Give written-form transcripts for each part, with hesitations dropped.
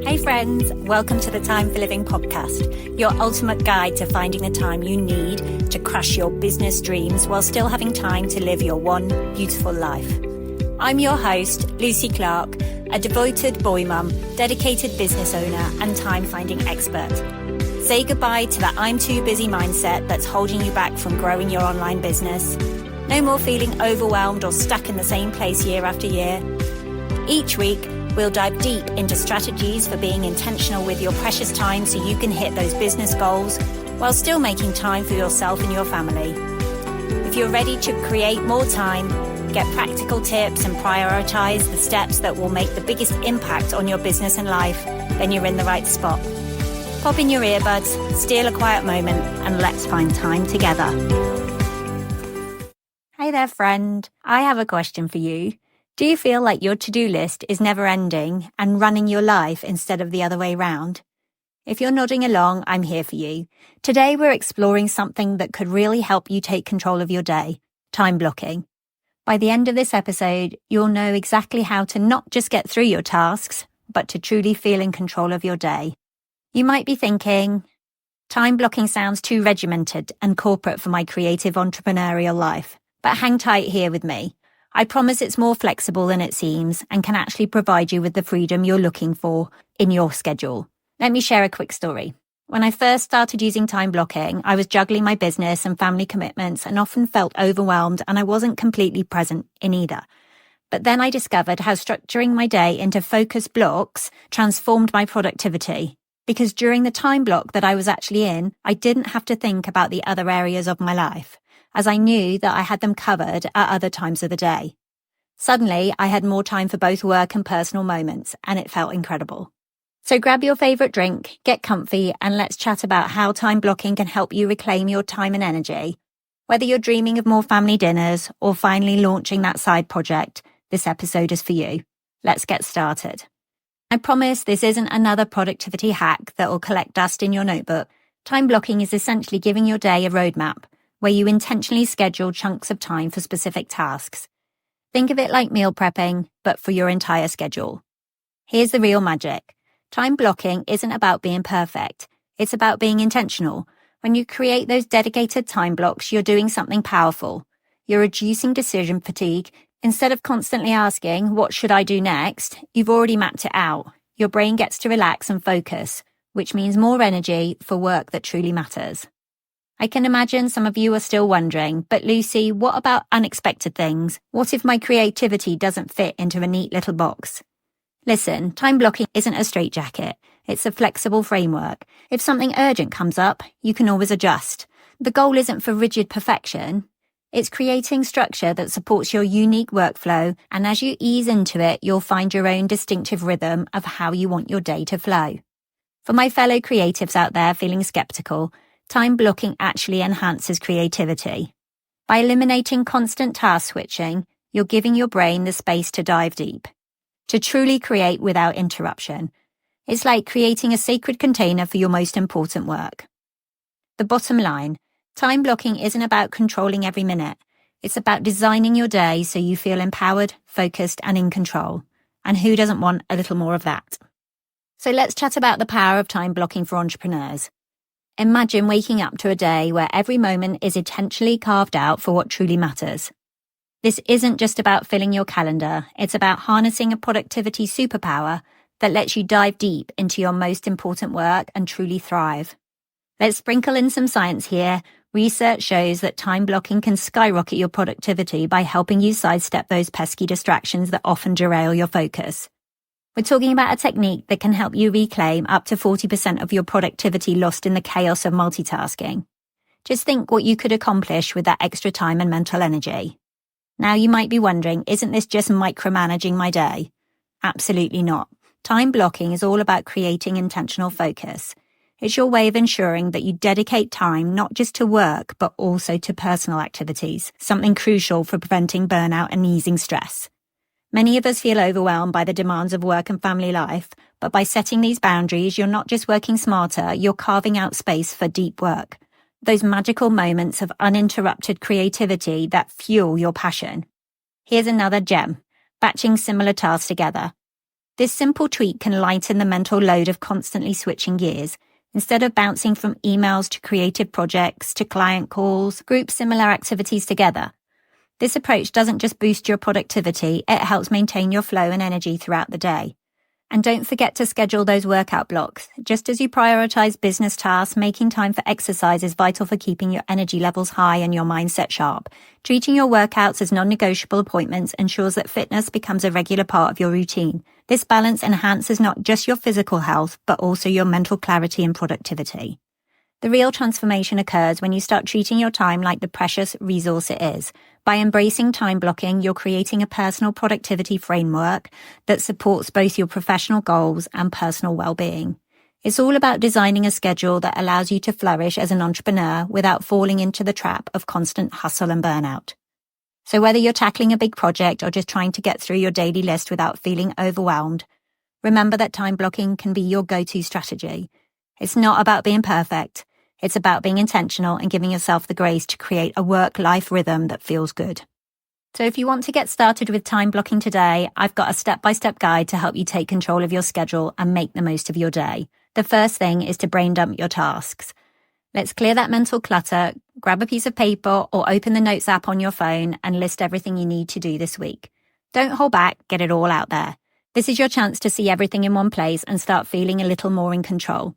Hey friends, welcome to the Time for Living podcast, your ultimate guide to finding the time you need to crush your business dreams while still having time to live your one beautiful life. I'm your host, Lucy Clark, a devoted boy mum, dedicated business owner and time-finding expert. Say goodbye to the I'm too busy mindset that's holding you back from growing your online business. No more feeling overwhelmed or stuck in the same place year after year. Each week, we'll dive deep into strategies for being intentional with your precious time so you can hit those business goals while still making time for yourself and your family. If you're ready to create more time, get practical tips and prioritize the steps that will make the biggest impact on your business and life, then you're in the right spot. Pop in your earbuds, steal a quiet moment, and let's find time together. Hey there, friend. I have a question for you. Do you feel like your to-do list is never ending and running your life instead of the other way round? If you're nodding along, I'm here for you. Today we're exploring something that could really help you take control of your day, time blocking. By the end of this episode, you'll know exactly how to not just get through your tasks, but to truly feel in control of your day. You might be thinking, time blocking sounds too regimented and corporate for my creative entrepreneurial life, but hang tight here with me. I promise it's more flexible than it seems and can actually provide you with the freedom you're looking for in your schedule. Let me share a quick story. When I first started using time blocking, I was juggling my business and family commitments and often felt overwhelmed, and I wasn't completely present in either. But then I discovered how structuring my day into focused blocks transformed my productivity. Because during the time block that I was actually in, I didn't have to think about the other areas of my life, as I knew that I had them covered at other times of the day. Suddenly, I had more time for both work and personal moments, and it felt incredible. So grab your favourite drink, get comfy, and let's chat about how time blocking can help you reclaim your time and energy. Whether you're dreaming of more family dinners or finally launching that side project, this episode is for you. Let's get started. I promise this isn't another productivity hack that will collect dust in your notebook. Time blocking is essentially giving your day a roadmap, where you intentionally schedule chunks of time for specific tasks. Think of it like meal prepping, but for your entire schedule. Here's the real magic. Time blocking isn't about being perfect. It's about being intentional. When you create those dedicated time blocks, you're doing something powerful. You're reducing decision fatigue. Instead of constantly asking, what should I do next? You've already mapped it out. Your brain gets to relax and focus, which means more energy for work that truly matters. I can imagine some of you are still wondering, but Lucy, what about unexpected things? What if my creativity doesn't fit into a neat little box? Listen, time blocking isn't a straitjacket. It's a flexible framework. If something urgent comes up, you can always adjust. The goal isn't for rigid perfection. It's creating structure that supports your unique workflow, and as you ease into it, you'll find your own distinctive rhythm of how you want your day to flow. For my fellow creatives out there feeling skeptical, time blocking actually enhances creativity. By eliminating constant task switching, you're giving your brain the space to dive deep, to truly create without interruption. It's like creating a sacred container for your most important work. The bottom line, time blocking isn't about controlling every minute. It's about designing your day so you feel empowered, focused, and in control. And who doesn't want a little more of that? So let's chat about the power of time blocking for entrepreneurs. Imagine waking up to a day where every moment is intentionally carved out for what truly matters. This isn't just about filling your calendar. It's about harnessing a productivity superpower that lets you dive deep into your most important work and truly thrive. Let's sprinkle in some science here. Research shows that time blocking can skyrocket your productivity by helping you sidestep those pesky distractions that often derail your focus. We're talking about a technique that can help you reclaim up to 40% of your productivity lost in the chaos of multitasking. Just think what you could accomplish with that extra time and mental energy. Now you might be wondering, isn't this just micromanaging my day? Absolutely not. Time blocking is all about creating intentional focus. It's your way of ensuring that you dedicate time not just to work, but also to personal activities, something crucial for preventing burnout and easing stress. Many of us feel overwhelmed by the demands of work and family life, but by setting these boundaries, you're not just working smarter, you're carving out space for deep work. Those magical moments of uninterrupted creativity that fuel your passion. Here's another gem, batching similar tasks together. This simple tweak can lighten the mental load of constantly switching gears. Instead of bouncing from emails to creative projects to client calls, group similar activities together. This approach doesn't just boost your productivity, it helps maintain your flow and energy throughout the day. And don't forget to schedule those workout blocks. Just as you prioritize business tasks, making time for exercise is vital for keeping your energy levels high and your mindset sharp. Treating your workouts as non-negotiable appointments ensures that fitness becomes a regular part of your routine. This balance enhances not just your physical health, but also your mental clarity and productivity. The real transformation occurs when you start treating your time like the precious resource it is. By embracing time blocking, you're creating a personal productivity framework that supports both your professional goals and personal well-being. It's all about designing a schedule that allows you to flourish as an entrepreneur without falling into the trap of constant hustle and burnout. So whether you're tackling a big project or just trying to get through your daily list without feeling overwhelmed, remember that time blocking can be your go-to strategy. It's not about being perfect. It's about being intentional and giving yourself the grace to create a work-life rhythm that feels good. So if you want to get started with time blocking today, I've got a step-by-step guide to help you take control of your schedule and make the most of your day. The first thing is to brain dump your tasks. Let's clear that mental clutter, grab a piece of paper or open the Notes app on your phone and list everything you need to do this week. Don't hold back, get it all out there. This is your chance to see everything in one place and start feeling a little more in control.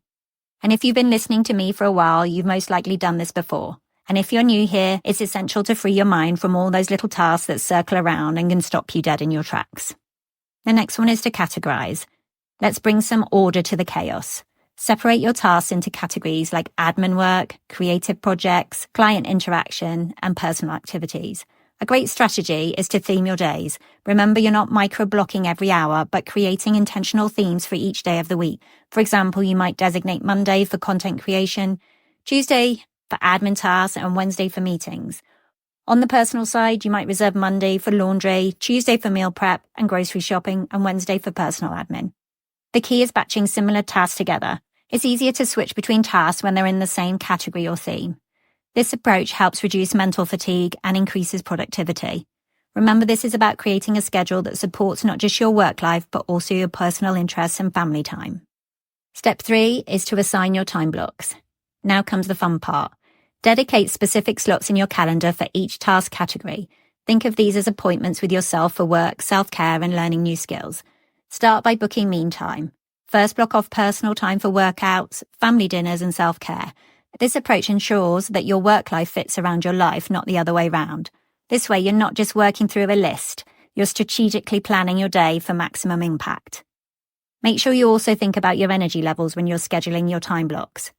And if you've been listening to me for a while, you've most likely done this before. And if you're new here, it's essential to free your mind from all those little tasks that circle around and can stop you dead in your tracks. The next one is to categorize. Let's bring some order to the chaos. Separate your tasks into categories like admin work, creative projects, client interaction, and personal activities. A great strategy is to theme your days. Remember, you're not micro-blocking every hour, but creating intentional themes for each day of the week. For example, you might designate Monday for content creation, Tuesday for admin tasks, and Wednesday for meetings. On the personal side, you might reserve Monday for laundry, Tuesday for meal prep and grocery shopping, and Wednesday for personal admin. The key is batching similar tasks together. It's easier to switch between tasks when they're in the same category or theme. This approach helps reduce mental fatigue and increases productivity. Remember, this is about creating a schedule that supports not just your work life, but also your personal interests and family time. Step 3 is to assign your time blocks. Now comes the fun part. Dedicate specific slots in your calendar for each task category. Think of these as appointments with yourself for work, self-care, and learning new skills. Start by booking me time. First, block off personal time for workouts, family dinners, and self-care. This approach ensures that your work life fits around your life, not the other way round. This way, you're not just working through a list, you're strategically planning your day for maximum impact. Make sure you also think about your energy levels when you're scheduling your time blocks.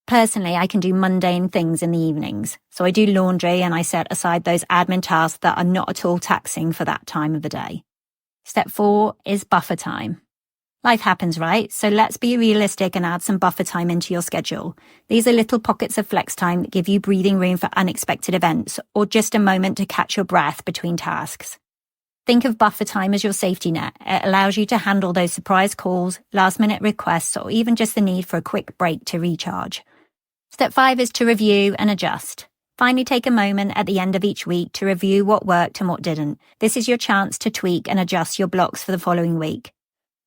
Personally, I can do mundane things in the evenings, so I do laundry and I set aside those admin tasks that are not at all taxing for that time of the day. Step 4 is buffer time. Life happens, right? So let's be realistic and add some buffer time into your schedule. These are little pockets of flex time that give you breathing room for unexpected events or just a moment to catch your breath between tasks. Think of buffer time as your safety net. It allows you to handle those surprise calls, last-minute requests, or even just the need for a quick break to recharge. Step 5 is to review and adjust. Finally, take a moment at the end of each week to review what worked and what didn't. This is your chance to tweak and adjust your blocks for the following week.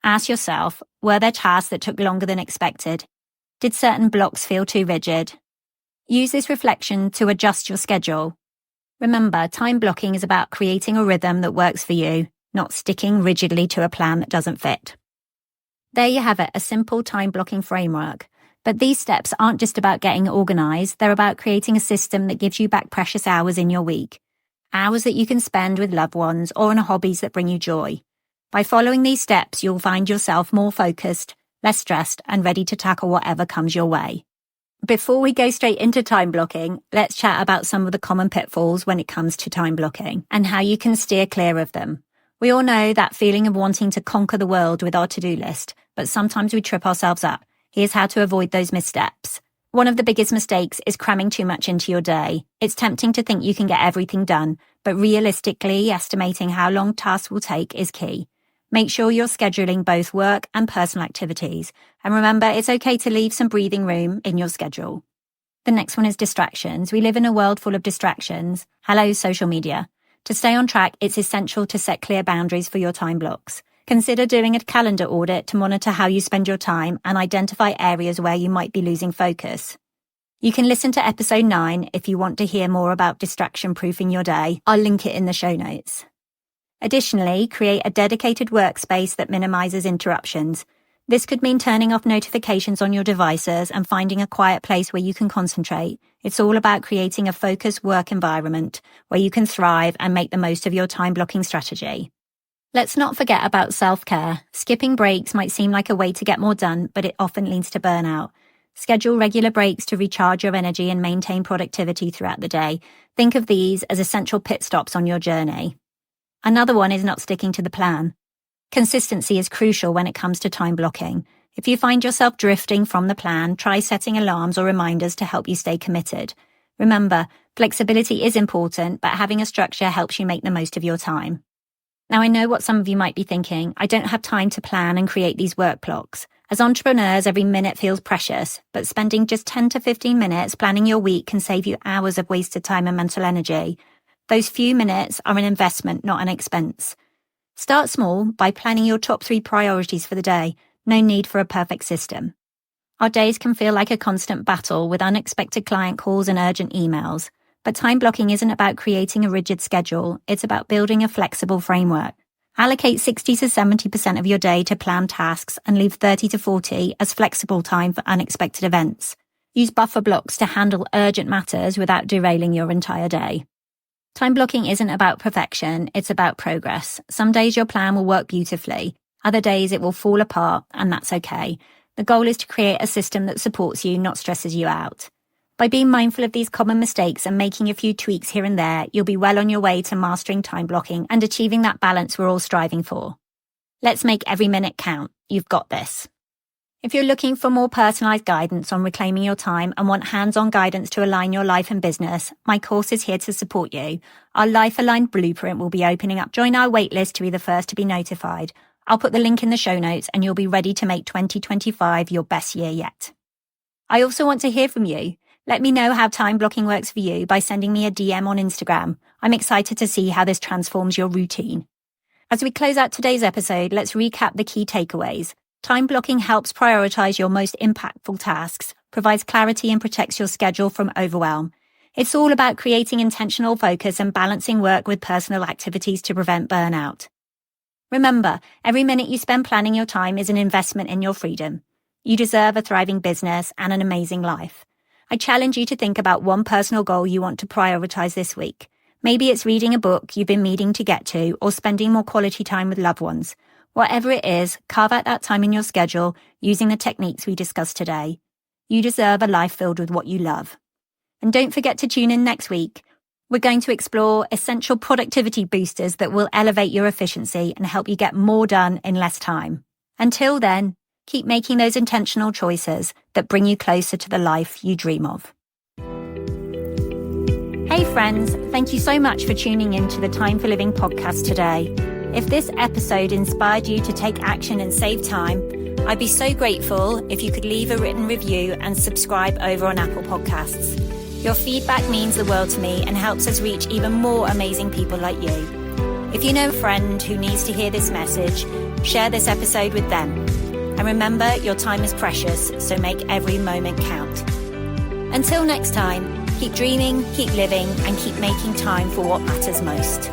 Ask yourself, were there tasks that took longer than expected? Did certain blocks feel too rigid? Use this reflection to adjust your schedule. Remember, time blocking is about creating a rhythm that works for you, not sticking rigidly to a plan that doesn't fit. There you have it, a simple time blocking framework. But these steps aren't just about getting organized, they're about creating a system that gives you back precious hours in your week. Hours that you can spend with loved ones or on hobbies that bring you joy. By following these steps, you'll find yourself more focused, less stressed, and ready to tackle whatever comes your way. Before we go straight into time blocking, let's chat about some of the common pitfalls when it comes to time blocking and how you can steer clear of them. We all know that feeling of wanting to conquer the world with our to-do list, but sometimes we trip ourselves up. Here's how to avoid those missteps. One of the biggest mistakes is cramming too much into your day. It's tempting to think you can get everything done, but realistically, estimating how long tasks will take is key. Make sure you're scheduling both work and personal activities. And remember, it's okay to leave some breathing room in your schedule. The next one is distractions. We live in a world full of distractions. Hello, social media. To stay on track, it's essential to set clear boundaries for your time blocks. Consider doing a calendar audit to monitor how you spend your time and identify areas where you might be losing focus. You can listen to episode 9 if you want to hear more about distraction-proofing your day. I'll link it in the show notes. Additionally, create a dedicated workspace that minimizes interruptions. This could mean turning off notifications on your devices and finding a quiet place where you can concentrate. It's all about creating a focused work environment where you can thrive and make the most of your time blocking strategy. Let's not forget about self-care. Skipping breaks might seem like a way to get more done, but it often leads to burnout. Schedule regular breaks to recharge your energy and maintain productivity throughout the day. Think of these as essential pit stops on your journey. Another one is not sticking to the plan. Consistency is crucial when it comes to time blocking. If you find yourself drifting from the plan, try setting alarms or reminders to help you stay committed. Remember, flexibility is important, but having a structure helps you make the most of your time. Now, I know what some of you might be thinking. I don't have time to plan and create these work blocks. As entrepreneurs, every minute feels precious, but spending just 10 to 15 minutes planning your week can save you hours of wasted time and mental energy. Those few minutes are an investment, not an expense. Start small by planning your top 3 priorities for the day. No need for a perfect system. Our days can feel like a constant battle with unexpected client calls and urgent emails. But time blocking isn't about creating a rigid schedule. It's about building a flexible framework. Allocate 60 to 70% of your day to planned tasks and leave 30 to 40 as flexible time for unexpected events. Use buffer blocks to handle urgent matters without derailing your entire day. Time blocking isn't about perfection, it's about progress. Some days your plan will work beautifully. Other days it will fall apart, and that's okay. The goal is to create a system that supports you, not stresses you out. By being mindful of these common mistakes and making a few tweaks here and there, you'll be well on your way to mastering time blocking and achieving that balance we're all striving for. Let's make every minute count. You've got this. If you're looking for more personalized guidance on reclaiming your time and want hands-on guidance to align your life and business, my course is here to support you. Our Life Aligned Blueprint will be opening up. Join our waitlist to be the first to be notified. I'll put the link in the show notes and you'll be ready to make 2025 your best year yet. I also want to hear from you. Let me know how time blocking works for you by sending me a DM on Instagram. I'm excited to see how this transforms your routine. As we close out today's episode, let's recap the key takeaways. Time blocking helps prioritize your most impactful tasks, provides clarity and protects your schedule from overwhelm. It's all about creating intentional focus and balancing work with personal activities to prevent burnout. Remember, every minute you spend planning your time is an investment in your freedom. You deserve a thriving business and an amazing life. I challenge you to think about one personal goal you want to prioritize this week. Maybe it's reading a book you've been meaning to get to or spending more quality time with loved ones. Whatever it is, carve out that time in your schedule using the techniques we discussed today. You deserve a life filled with what you love. And don't forget to tune in next week. We're going to explore essential productivity boosters that will elevate your efficiency and help you get more done in less time. Until then, keep making those intentional choices that bring you closer to the life you dream of. Hey friends, thank you so much for tuning in to the Time for Living podcast today. If this episode inspired you to take action and save time, I'd be so grateful if you could leave a written review and subscribe over on Apple Podcasts. Your feedback means the world to me and helps us reach even more amazing people like you. If you know a friend who needs to hear this message, share this episode with them. And remember, your time is precious, so make every moment count. Until next time, keep dreaming, keep living, and keep making time for what matters most.